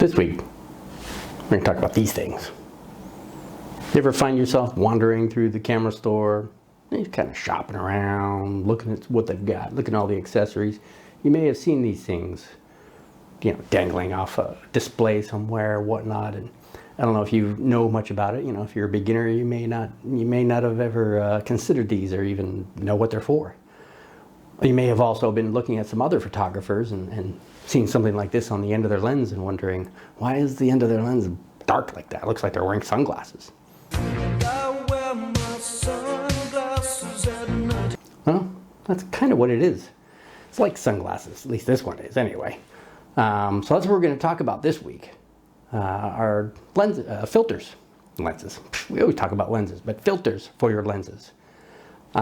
This week, we're going to talk about these things. You ever find yourself wandering through the camera store, and kind of shopping around, looking at what they've got, looking at all the accessories? You may have seen these things, dangling off a display somewhere, whatnot. And I don't know if you know much about it. If you're a beginner, you may not have ever considered these or even know what they're for. You may have also been looking at some other photographers and seen something like this on the end of their lens and wondering, why is the end of their lens dark like that? It looks like they're wearing sunglasses. Well, that's kind of what it is. It's like sunglasses, at least this one is anyway. So that's what we're going to talk about this week. Our filters. Lenses. We always talk about lenses, but filters for your lenses.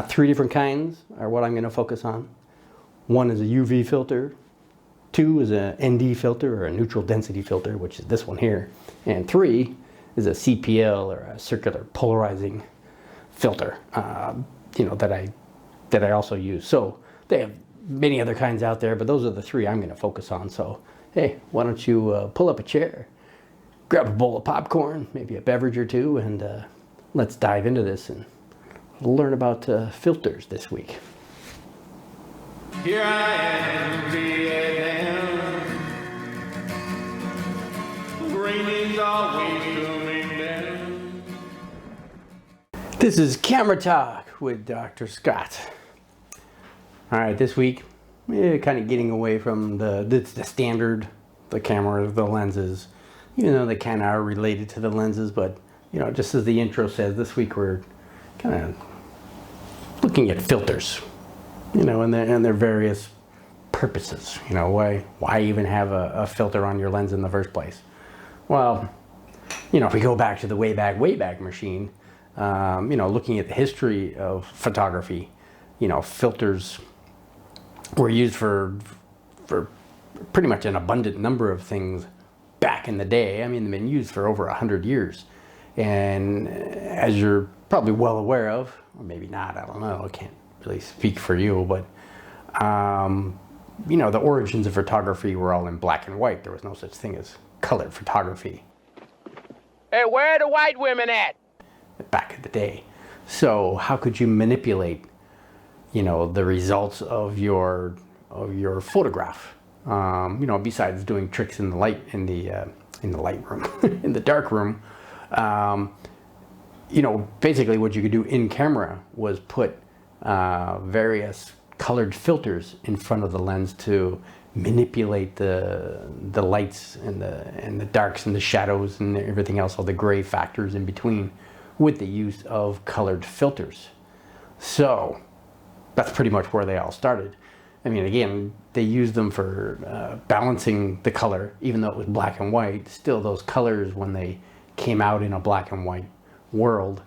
3 different kinds are what I'm going to focus on. 1 is a UV filter. 2 is a ND filter, or a neutral density filter, which is this one here. And 3 is a CPL, or a circular polarizing filter, that I also use. So they have many other kinds out there, but those are the 3 I'm going to focus on. So hey, why don't you pull up a chair, grab a bowl of popcorn, maybe a beverage or two, and let's dive into this and learn about filters this week. Here I am, Vietnam. Rain is always coming down. This is Camera Talk with Dr. Scott. All right, this week, kind of getting away from the standard, the camera, the lenses, even though they kind of are related to the lenses. But just as the intro says, this week we're kind of looking at filters, and their various purposes. Why even have a filter on your lens in the first place? Well, if we go back to the Wayback Machine, looking at the history of photography, filters were used for pretty much an abundant number of things back in the day. I mean, they've been used for over 100 years. And as you're probably well aware of, or maybe not, I don't know, I can't really speak for you, but the origins of photography were all in black and white. There was no such thing as colored photography. Hey, where are the white women at? Back in the day. So how could you manipulate, the results of your photograph? Besides doing tricks in the light in the light room, in the dark room. Basically what you could do in camera was put various colored filters in front of the lens to manipulate the lights and the darks and the shadows and everything else, all the gray factors in between, with the use of colored filters. So that's pretty much where they all started. I mean, again, they used them for balancing the color, even though it was black and white. Still, those colors, when they came out in a black and white world,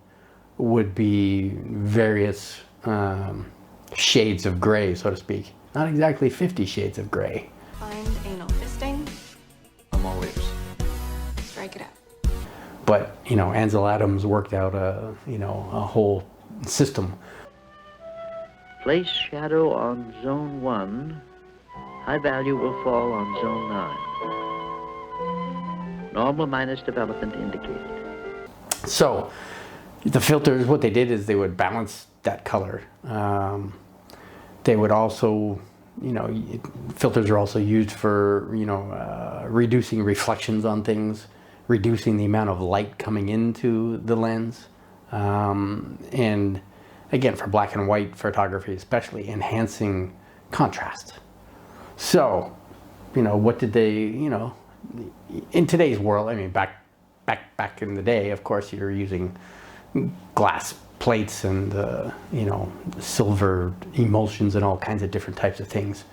would be various shades of gray, so to speak. Not exactly 50 shades of gray. Find anal fisting. I'm all ears. Strike it out. But, Ansel Adams worked out a whole system. Place shadow on zone 1. High value will fall on zone 9. Normal minus development indicated. So the filters, what they did is they would balance that color. They would also, filters are also used for, reducing reflections on things, reducing the amount of light coming into the lens. And again, for black and white photography, especially enhancing contrast. So, what did they, in today's world, I mean, back in the day, of course, you're using glass plates and, silver emulsions and all kinds of different types of things,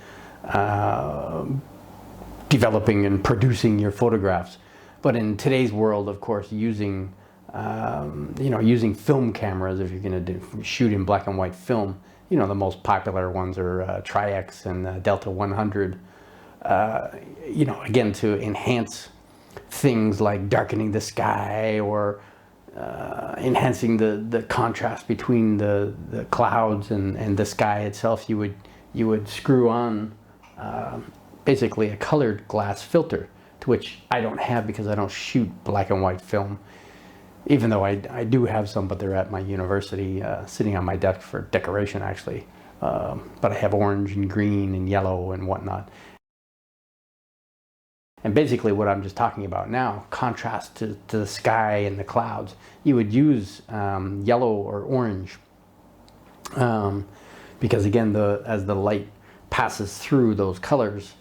developing and producing your photographs. But in today's world, of course, using film cameras, if you're going to shoot in black and white film, the most popular ones are Tri-X and Delta 100, again, to enhance things like darkening the sky or enhancing the contrast between the clouds and the sky itself. You would screw on basically a colored glass filter to which I don't have because I don't shoot black and white film, even though I do have some, but they're at my university, sitting on my desk for decoration actually. But I have orange and green and yellow and whatnot. And basically what I'm just talking about now, contrast to the sky and the clouds, you would use yellow or orange because again, as the light passes through those colors,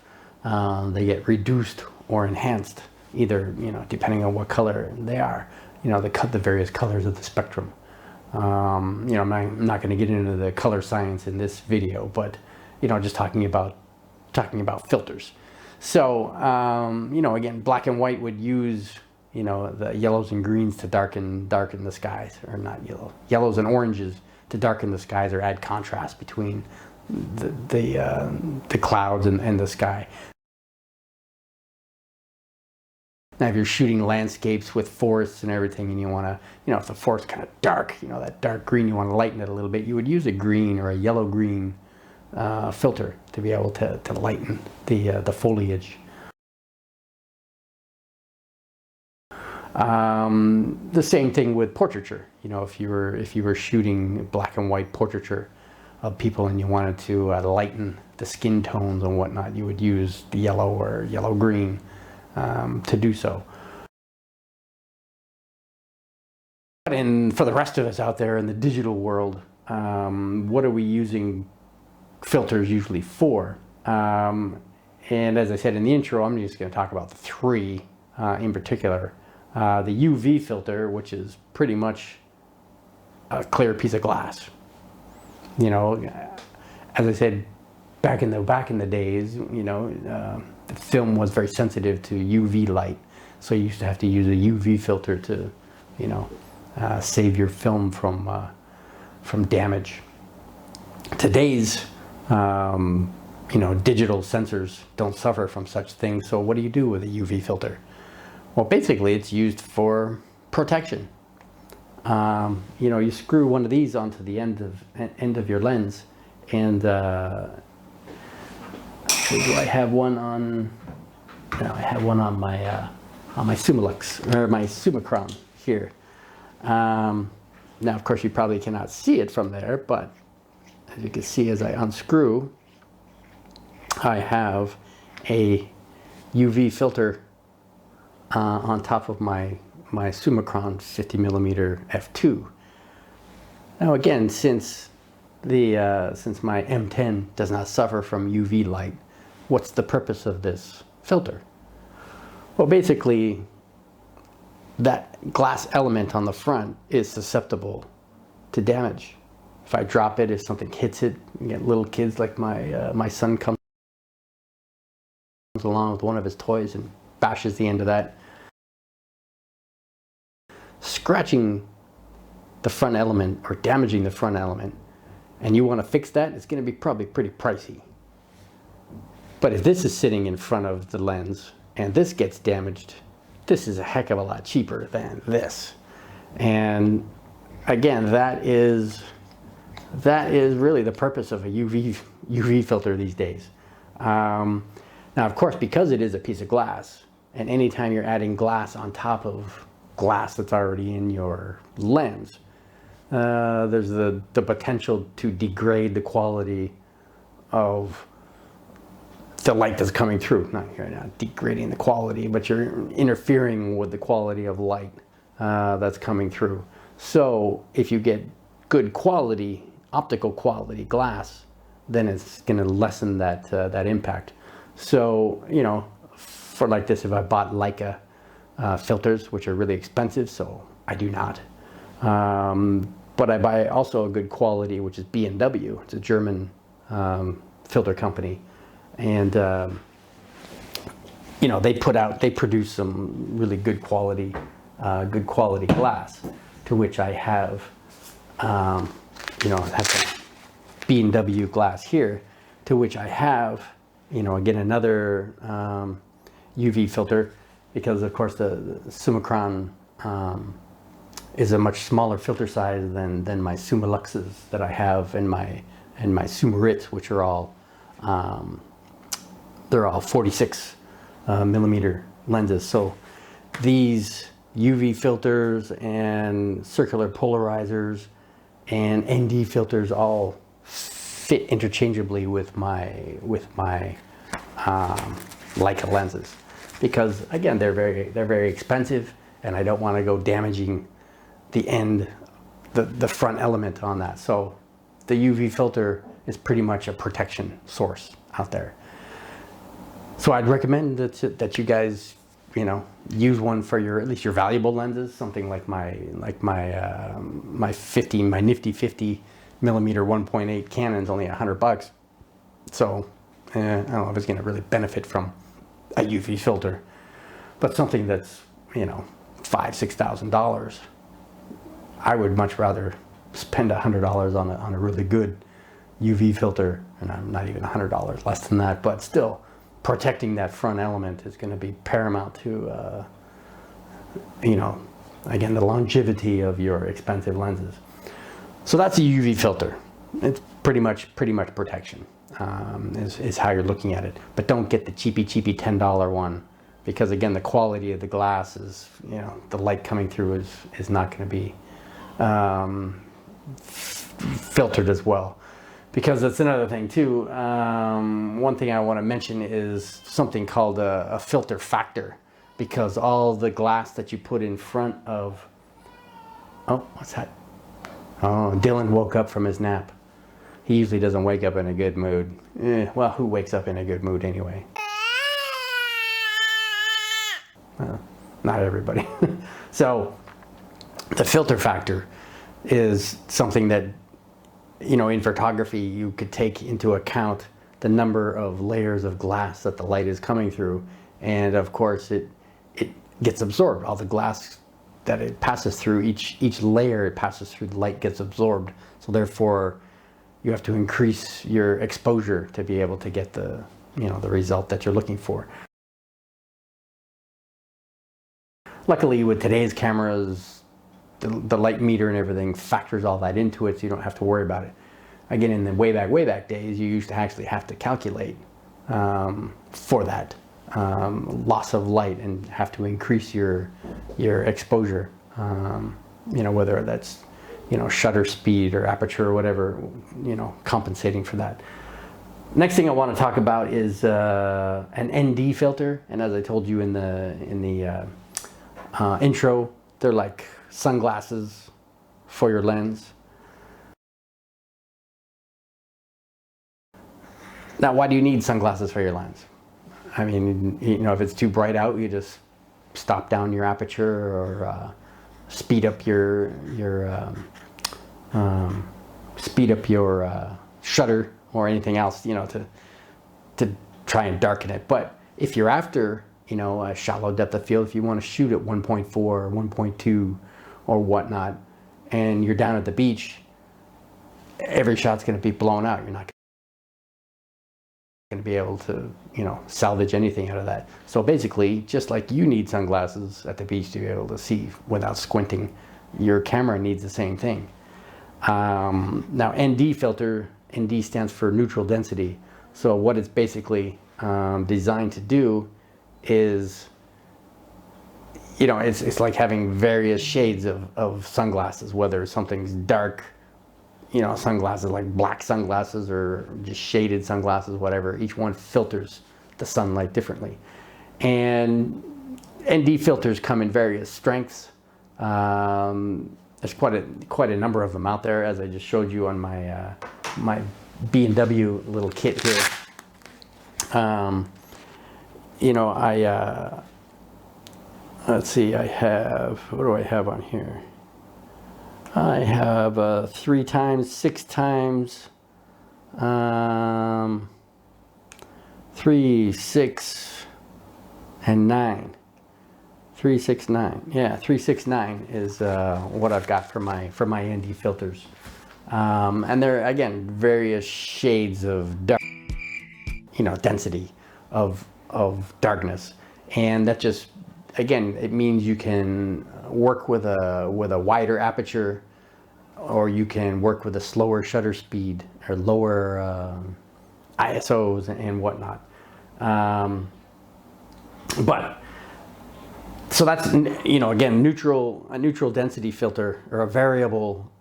they get reduced or enhanced, either, depending on what color they are, the various colors of the spectrum. I'm not going to get into the color science in this video, but, just talking about filters. So, again, black and white would use, the yellows and greens to darken the skies, or not yellows and oranges to darken the skies or add contrast between the clouds and the sky. Now, if you're shooting landscapes with forests and everything, and you want to, if the forest kind of dark, that dark green, you want to lighten it a little bit, you would use a green or a yellow-green filter to be able to lighten the foliage. The same thing with portraiture. If you were shooting black and white portraiture of people and you wanted to lighten the skin tones and whatnot, you would use the yellow or yellow-green to do so. And for the rest of us out there in the digital world, what are we using filters usually for? And as I said in the intro, I'm just going to talk about the three in particular. The UV filter, which is pretty much a clear piece of glass. As I said, back in the days, the film was very sensitive to UV light, so you used to have to use a UV filter to, save your film from damage. Today's, digital sensors don't suffer from such things. So what do you do with a UV filter? Well, basically, it's used for protection. You screw one of these onto the end of your lens, and do I have one on? No, I have one on my Summilux, or my Summicron here. Now, of course, you probably cannot see it from there, but as you can see, as I unscrew, I have a UV filter on top of my Summicron 50mm f2. Now, again, since my M10 does not suffer from UV light, what's the purpose of this filter? Well, basically, that glass element on the front is susceptible to damage. If I drop it, if something hits it, you get little kids like my son comes along with one of his toys and bashes the end of that. Scratching the front element or damaging the front element, and you want to fix that, it's going to be probably pretty pricey. But if this is sitting in front of the lens and this gets damaged, this is a heck of a lot cheaper than this. And again, that is really the purpose of a UV filter these days. Now, of course, because it is a piece of glass, and anytime you're adding glass on top of glass that's already in your lens, there's the potential to degrade the quality of the light that's coming through. You're not degrading the quality, but you're interfering with the quality of light that's coming through. So if you get good quality, optical quality glass, then it's going to lessen that impact. So, for like this, if I bought Leica filters, which are really expensive, so I do not. But I buy also a good quality, which is B&W. It's a German filter company. And, they produce some really good quality glass, to which I have, I have some B&W glass here, to which I have, again, another UV filter, because of course the Summicron is a much smaller filter size than my Summiluxes that I have and my Summirits, which are all they're all 46 millimeter lenses. So these UV filters and circular polarizers and ND filters all fit interchangeably with my Leica lenses, because again they're very expensive, and I don't want to go damaging the front element on that. So the UV filter is pretty much a protection source out there. So I'd recommend that you guys, you know, use one for at least your valuable lenses. Something like my nifty 50 millimeter 1.8 Canon's only $100. So I don't know if it's going to really benefit from a UV filter, but something that's, you know, $5,000–6,000, I would much rather spend $100 on a really good UV filter, and I'm not even $100, less than that, but still protecting that front element is going to be paramount to, you know, again, the longevity of your expensive lenses. So that's a UV filter. It's pretty much protection, is how you're looking at it. But don't get the cheapy $10 one, because again, the quality of the glass is, you know, the light coming through is not going to be filtered as well. Because that's another thing too. One thing I want to mention is something called a filter factor, because all the glass that you put in front of, oh, what's that? Oh, Dylan woke up from his nap. He usually doesn't wake up in a good mood. Well, who wakes up in a good mood anyway? Well, not everybody. So the filter factor is something that, you know, in photography you could take into account the number of layers of glass that the light is coming through, and of course it gets absorbed. All the glass that it passes through, each layer it passes through, the light gets absorbed. So therefore you have to increase your exposure to be able to get the, you know, the result that you're looking for. Luckily with today's cameras, the light meter and everything factors all that into it, so you don't have to worry about it. Again, in the way back days, you used to actually have to calculate for that loss of light and have to increase your exposure. You know, whether that's, you know, shutter speed or aperture or whatever, you know, compensating for that. Next thing I want to talk about is an ND filter, and as I told you in the intro, they're like sunglasses for your lens. Now, why do you need sunglasses for your lens? I mean, you know, if it's too bright out, you just stop down your aperture or speed up your shutter or anything else, you know, to try and darken it. But if you're after, you know, a shallow depth of field, if you want to shoot at 1.4 or 1.2 or whatnot, and you're down at the beach, every shot's going to be blown out. You're not going to be able to, you know, salvage anything out of that. So basically, just like you need sunglasses at the beach to be able to see without squinting, your camera needs the same thing. Now, ND filter, ND stands for neutral density. So what it's basically designed to do is, you know, it's like having various shades of sunglasses, whether something's dark, you know, sunglasses like black sunglasses or just shaded sunglasses, whatever. Each one filters the sunlight differently. And ND filters come in various strengths. There's quite a number of them out there, as I just showed you on my my B&W little kit here. You know, let's see, I have, what do I have on here? I have 3 times, 6 times, 3, 6, and 9. 3, 6, 9. Yeah, 3, 6, 9 is what I've got for my ND filters, and they're again various shades of dark, you know, density of darkness, and that just, again, it means you can work with a wider aperture, or you can work with a slower shutter speed or lower ISOs and whatnot. But So that's, you know, again, a neutral density filter, or a variable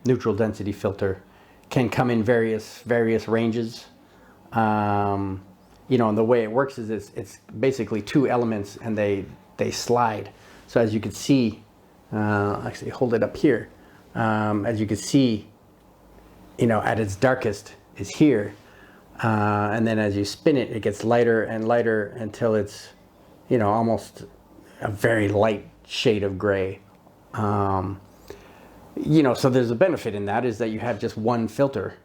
neutral density filter, can come in various ranges. You know, and the way it works is it's basically two elements, and they slide. So as you can see, actually hold it up here. As you can see, you know, at its darkest is here, and then as you spin it, it gets lighter and lighter until it's, you know, almost a very light shade of gray. You know, so there's a benefit in that, is that you have just one filter,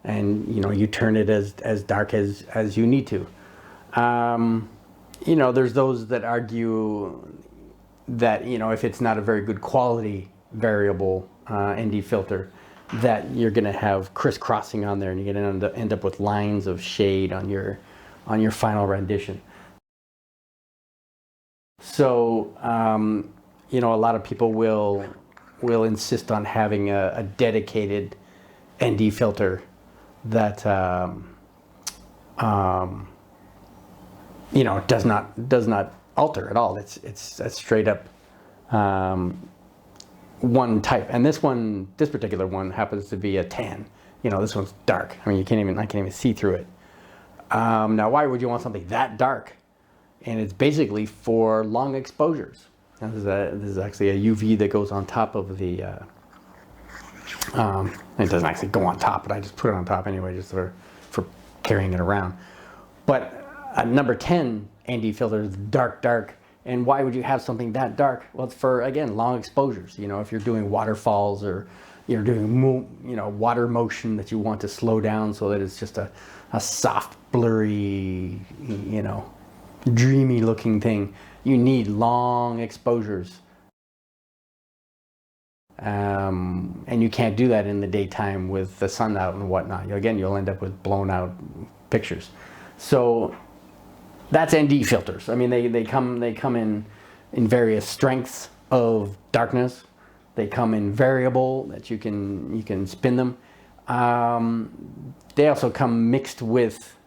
and, you know, you turn it as dark as you need to. You know, there's those that argue that, you know, if it's not a very good quality variable ND filter, that you're going to have crisscrossing on there, and you're going to end up with lines of shade on your final rendition. So, you know, a lot of people will insist on having a dedicated ND filter that you know, does not alter at all. It's straight up one type, and this particular one happens to be a tan. You know, this one's dark. I mean, I can't even see through it. Now, why would you want something that dark? And it's basically for long exposures. Now, this is actually a UV that goes on top of the. It doesn't actually go on top, but I just put it on top anyway, just for carrying it around. But a number 10 ND filter is dark. And why would you have something that dark? Well, it's for, again, long exposures. You know, if you're doing waterfalls, or you're doing, you know, water motion that you want to slow down so that it's just a soft, blurry, you know, dreamy looking thing, you need long exposures. And you can't do that in the daytime with the sun out and whatnot. Again, you'll end up with blown out pictures. So that's ND filters. I mean, they come in various strengths of darkness. They come in variable that you can spin them. They also come mixed with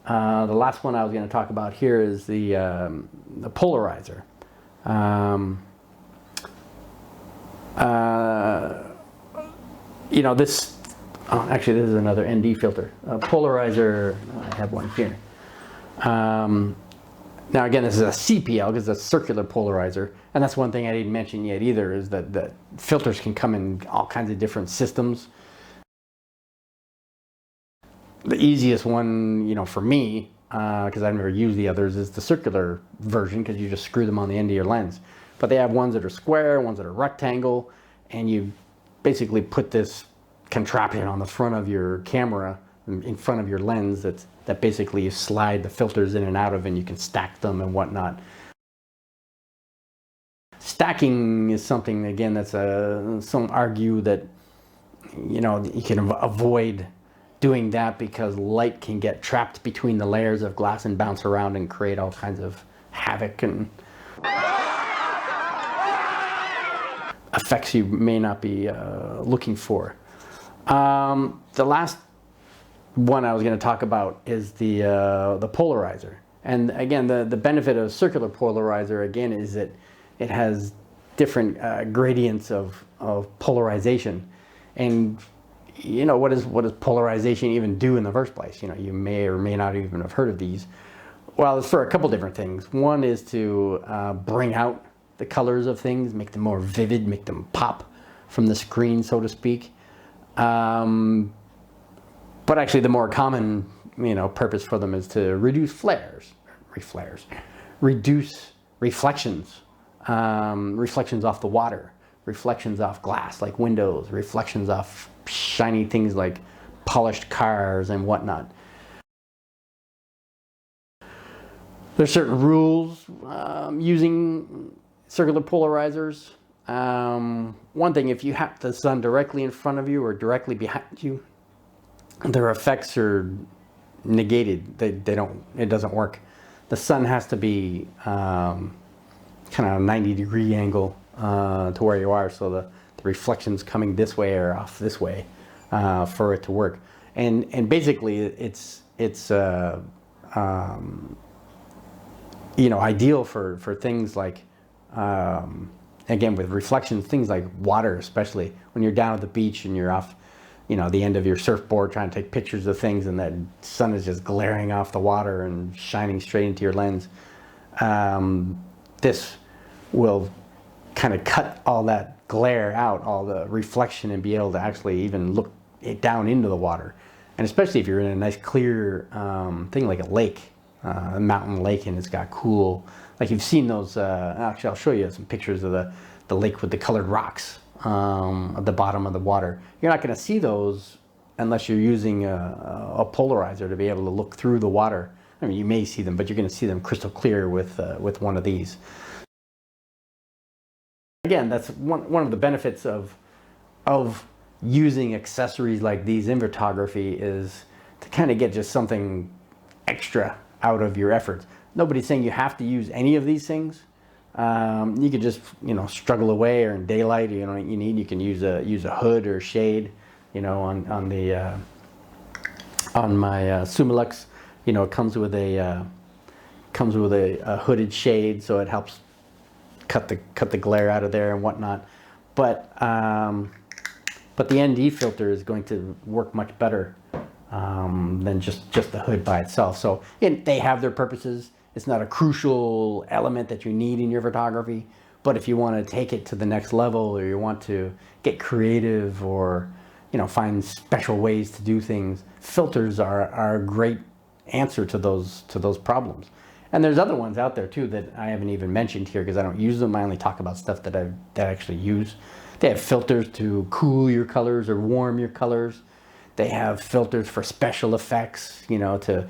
the last one I was going to talk about here is the polarizer. You know, this, actually this is another ND filter. Polarizer, I have one here. Now again, this is a CPL because it's a circular polarizer, and that's one thing I didn't mention yet either, is that filters can come in all kinds of different systems. The easiest one, you know, for me, because I've never used the others, is the circular version, because you just screw them on the end of your lens. But they have ones that are square, ones that are rectangle, and you basically put this contraption on the front of your camera, in front of your lens, that basically you slide the filters in and out of, and you can stack them and whatnot. Stacking is something, again, that's some argue that, you know, you can avoid doing that because light can get trapped between the layers of glass and bounce around and create all kinds of havoc and effects you may not be looking for. The last one I was going to talk about is the polarizer. And again, the benefit of circular polarizer, again, is that it has different gradients of polarization. And you know, what does polarization even do in the first place? You know, you may or may not even have heard of these. Well, it's for a couple different things. One is to bring out the colors of things, make them more vivid, make them pop from the screen, so to speak. But actually, the more common, you know, purpose for them is to reduce reduce reflections, reflections off the water, reflections off glass like windows, reflections off shiny things like polished cars and whatnot. There's certain rules using circular polarizers. One thing, if you have the sun directly in front of you or directly behind you, their effects are negated. It doesn't work. The sun has to be kind of a 90-degree angle to where you are, so the reflections coming this way or off this way for it to work. And basically it's ideal for things like, again, with reflections, things like water, especially when you're down at the beach and you're off, the end of your surfboard trying to take pictures of things, and that sun is just glaring off the water and shining straight into your lens. This will kind of cut all that glare out, all the reflection, and be able to actually even look it down into the water. And especially if you're in a nice clear thing like a lake, a mountain lake, and it's got cool, like you've seen those, actually I'll show you some pictures of the lake with the colored rocks at the bottom of the water. You're not going to see those unless you're using a polarizer to be able to look through the water. I mean, you may see them, but you're going to see them crystal clear with one of these. Again, that's one of the benefits of using accessories like these in photography, is to kind of get just something extra out of your efforts. Nobody's saying you have to use any of these things. You could just struggle away, or in daylight, you need. You can use a hood or shade. On my Summilux, it comes with a hooded shade, so it helps cut the glare out of there and whatnot. But the ND filter is going to work much better than just the hood by itself. So they have their purposes. It's not a crucial element that you need in your photography, but if you want to take it to the next level, or you want to get creative, or find special ways to do things, filters are a great answer to those problems. And there's other ones out there too that I haven't even mentioned here because I don't use them. I only talk about stuff that I actually use. They have filters to cool your colors or warm your colors. They have filters for special effects, to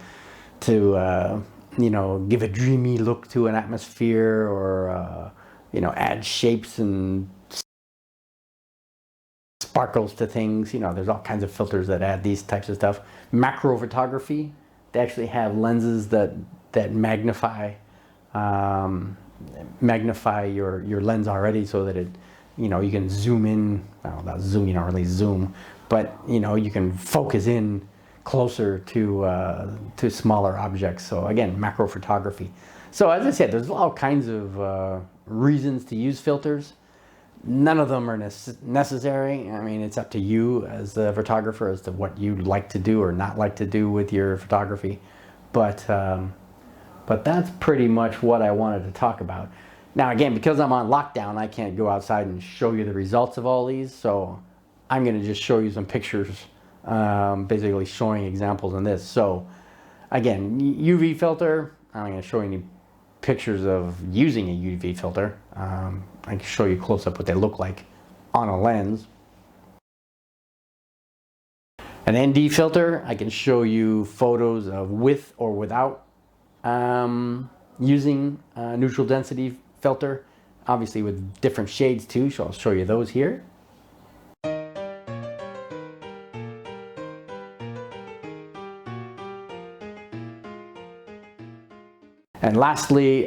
give a dreamy look to an atmosphere, or add shapes and sparkles to things. There's all kinds of filters that add these types of stuff. Macro photography, they actually have lenses that magnify your lens already, so that it you can zoom in. Well, not zoom, you don't really zoom, but you can focus in closer to smaller objects. So again, macro photography. So as I said, there's all kinds of reasons to use filters. None of them are necessary. I mean, it's up to you as a photographer as to what you like to do or not like to do with your photography. But that's pretty much what I wanted to talk about. Now again, because I'm on lockdown, I can't go outside and show you the results of all these. So I'm going to just show you some pictures, basically showing examples in this. So again, UV filter, I'm going to show you any pictures of using a UV filter. I can show you close up what they look like on a lens. An ND filter, I can show you photos of with or without using a neutral density filter, obviously with different shades too, so I'll show you those here. And lastly,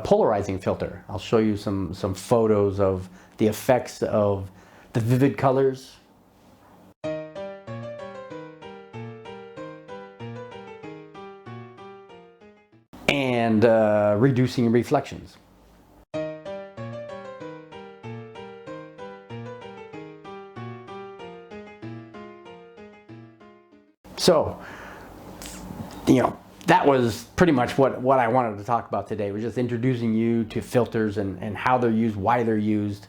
polarizing filter. I'll show you some photos of the effects of the vivid colors. And reducing reflections. So, that was pretty much what I wanted to talk about today. Was just introducing you to filters and how they're used, why they're used,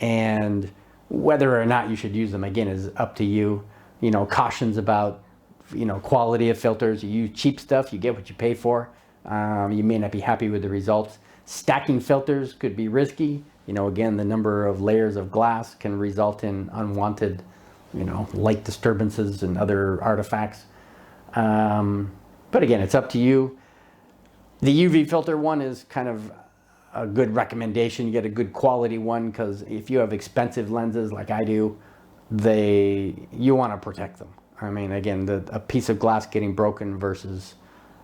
and whether or not you should use them. Again, is up to you. Cautions about quality of filters. You use cheap stuff, you get what you pay for. You may not be happy with the results. Stacking filters could be risky. Again, the number of layers of glass can result in unwanted, light disturbances and other artifacts. But again, it's up to you. The UV filter one is kind of a good recommendation. You get a good quality one, because if you have expensive lenses like I do, you want to protect them. I mean, again, a piece of glass getting broken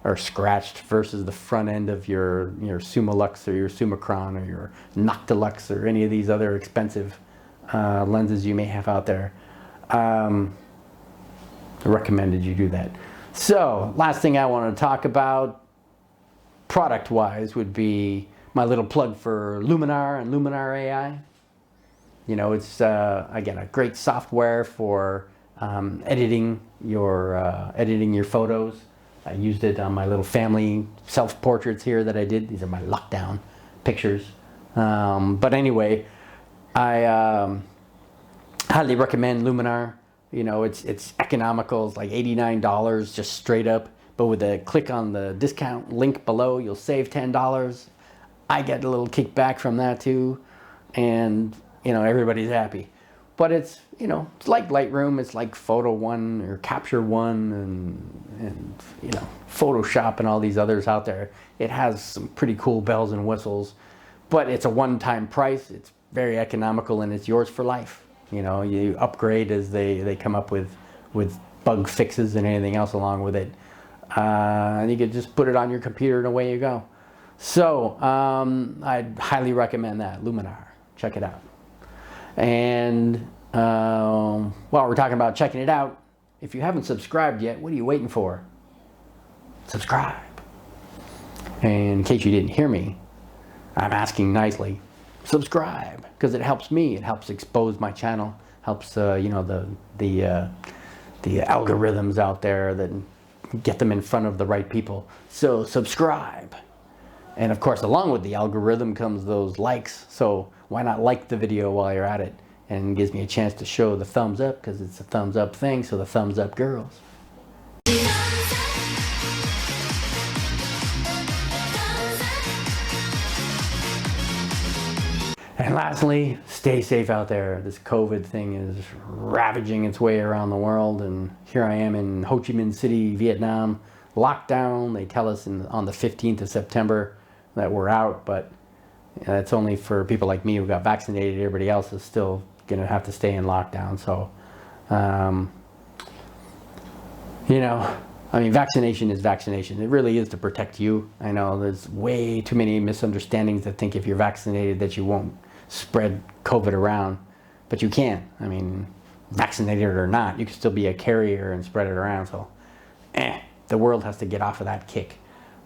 or scratched versus the front end of your Summilux or your Summicron or your Noctilux or any of these other expensive lenses you may have out there. I recommended you do that. So, last thing I want to talk about, product-wise would be my little plug for Luminar and Luminar AI. You know, it's again a great software for editing your photos. I used it on my little family self-portraits here that I did. These are my lockdown pictures. But anyway, I highly recommend Luminar. You know, it's economical. It's like $89 just straight up. But with a click on the discount link below, you'll save $10. I get a little kickback from that too. And, you know, everybody's happy. But it's, you know, it's like Lightroom, it's like Photo One or Capture One and you know, Photoshop and all these others out there. It has some pretty cool bells and whistles, but it's a one-time price. It's very economical and it's yours for life. You know, you upgrade as they come up with bug fixes and anything else along with it. And you can just put it on your computer and away you go. So I'd highly recommend that, Luminar. Check it out. And while we're talking about checking it out, if you haven't subscribed yet, what are you waiting for? Subscribe. And in case you didn't hear me, I'm asking nicely, subscribe, because it helps me. It helps expose my channel, helps you know, the algorithms out there, that get them in front of the right people. So subscribe. And of course, along with the algorithm comes those likes. So why not like the video while you're at it? And it gives me a chance to show the thumbs up, because it's a thumbs up thing. So the thumbs up girls. And lastly, stay safe out there. This COVID thing is ravaging its way around the world. And here I am in Ho Chi Minh City, Vietnam, lockdown. They tell us on the 15th of September that we're out, but that's only for people like me who got vaccinated. Everybody else is still going to have to stay in lockdown. So, you know, I mean, vaccination is vaccination. It really is to protect you. I know there's way too many misunderstandings that think if you're vaccinated that you won't spread COVID around, but you can. I mean, vaccinated or not, you can still be a carrier and spread it around. So, the world has to get off of that kick.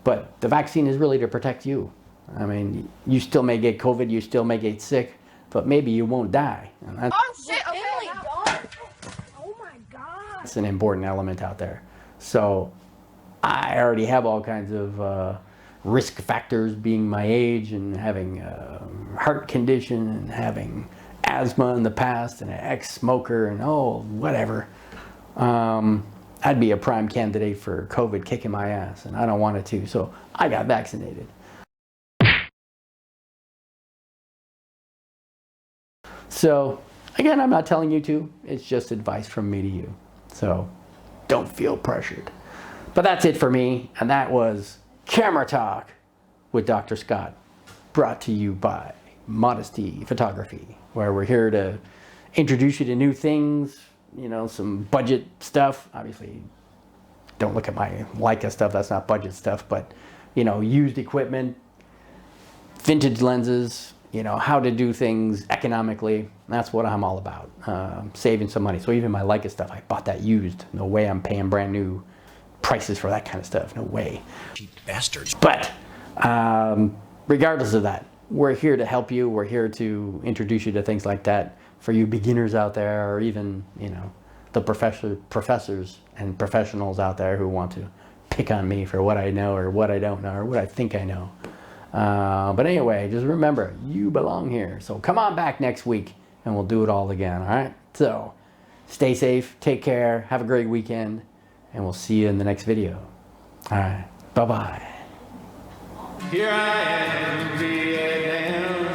But the vaccine is really to protect you. I mean, you still may get COVID, you still may get sick, but maybe you won't die. And that's, Oh shit! Okay. Oh my god! that's an important element out there. So I already have all kinds of risk factors, being my age and having a heart condition and having asthma in the past and an ex-smoker and whatever. I'd be a prime candidate for COVID kicking my ass, and I don't want it to, so I got vaccinated. So, again, I'm not telling you to, it's just advice from me to you. So, don't feel pressured. But that's it for me, and that was Camera Talk with Dr. Scott, brought to you by Modesty Photography, where we're here to introduce you to new things, you know, some budget stuff. Obviously, don't look at my Leica stuff, that's not budget stuff, but, you know, used equipment, vintage lenses, you know, how to do things economically. That's what I'm all about, saving some money. So even my Leica stuff, I bought that used. No way I'm paying brand new prices for that kind of stuff, no way. Cheap bastards. But regardless of that, we're here to help you. We're here to introduce you to things like that for you beginners out there, or even, you know, the professors and professionals out there who want to pick on me for what I know or what I don't know or what I think I know. But anyway, just remember, you belong here. So come on back next week and we'll do it all again, all right? So stay safe, take care, have a great weekend, and we'll see you in the next video. All right, bye-bye. Here I am, Vietnam.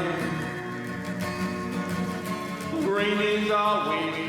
Rain is always